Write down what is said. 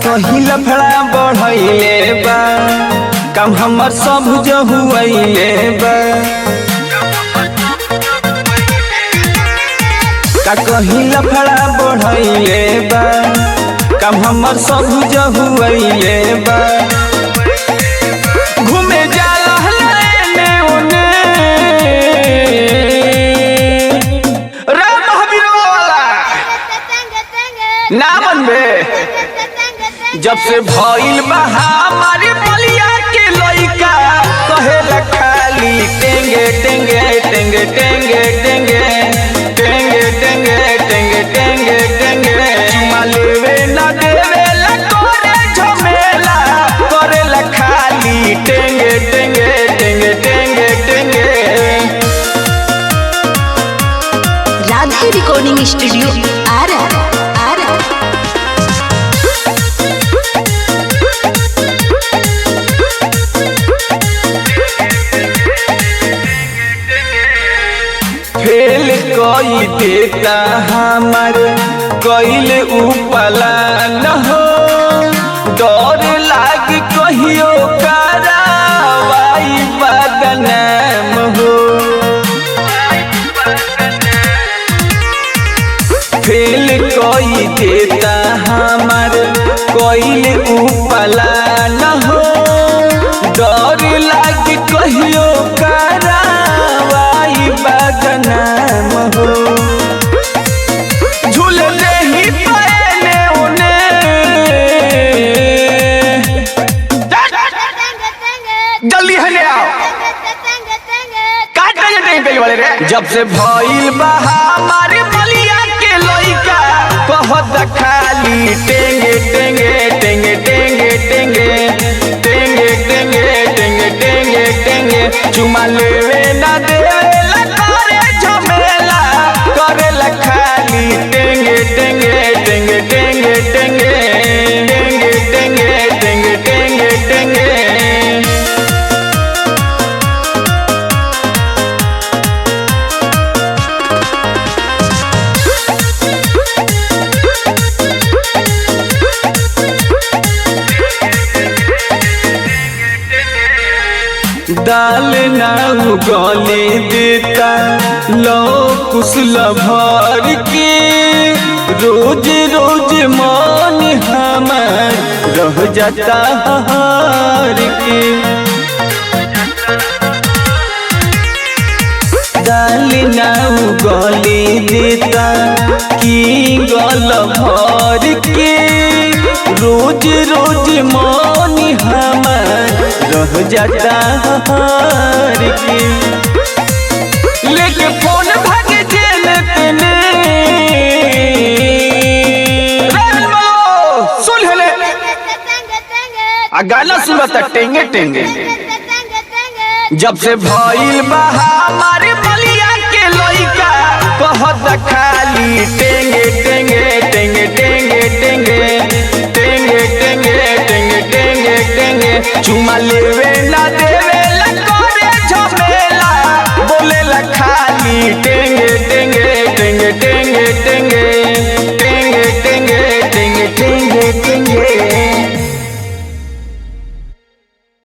कहीं लफड़ा बढ़ैले बा काम हमर सब जहुआइले बा कहीं लफड़ा बढ़ैले बा काम हमर सब जहुआइले बा घूमे जाला लेने ओने रे महावीर वाला ना बनबे जब से भइल बा हमारे बलिया के लइका कहेला खाली टेंगे टेंगे टेंगे टेंगे टेंगे टेंगे टेंगे टेंगे टेंगे टेंगे चुमा लेवे ना देवे ला करे झमेला करेला खाली टेंगे टेंगे टेंगे टेंगे टेंगे। राधे रिकॉर्डिंग स्टूडियो आरा फेल कोई देता हमार कैल उपला न हो डर लाग कहियो करावाई बदनाम हो फेल कोई देता हमार कैल उपला न हो डर लाग कहियो बदनाम हो झूल नहीं पाएले उने जल्दी हले आओ काट के नहीं पेल वाले रे जब से भइल बा हमारे बलिया के लइका कहत खाली टेंगे टेंगे टेंगे टेंगे टेंगे टेंगे टेंगे टेंगे टेंगे टेंगे चुमा लेवे ना देवे खाली टेंगे टेंगे टेंगे टेंगे टेंगे टेंगे टेंगे टेंगे टेंगे टेंगे। दाल ना उगले देता लो कुशल भर के रोज रोज मन हमार रह जाता हार के दाल ना उगले देता की गल भर के रोज रोज मन हमार रह जाता हार के लेके फोन भागे जेल तेने सुन हेले आ गाना सुनता टेंगे टेंगे जब से भइल बा हमारे बलिया के लइका कहत खाली टेंगे टेंगे टेंगे टेंगे टेंगे टेंगे टेंगे टेंगे टेंगे टेंगे चुमा लेवे ना देवे ला करे झमेला बोले ला खाली टेंगे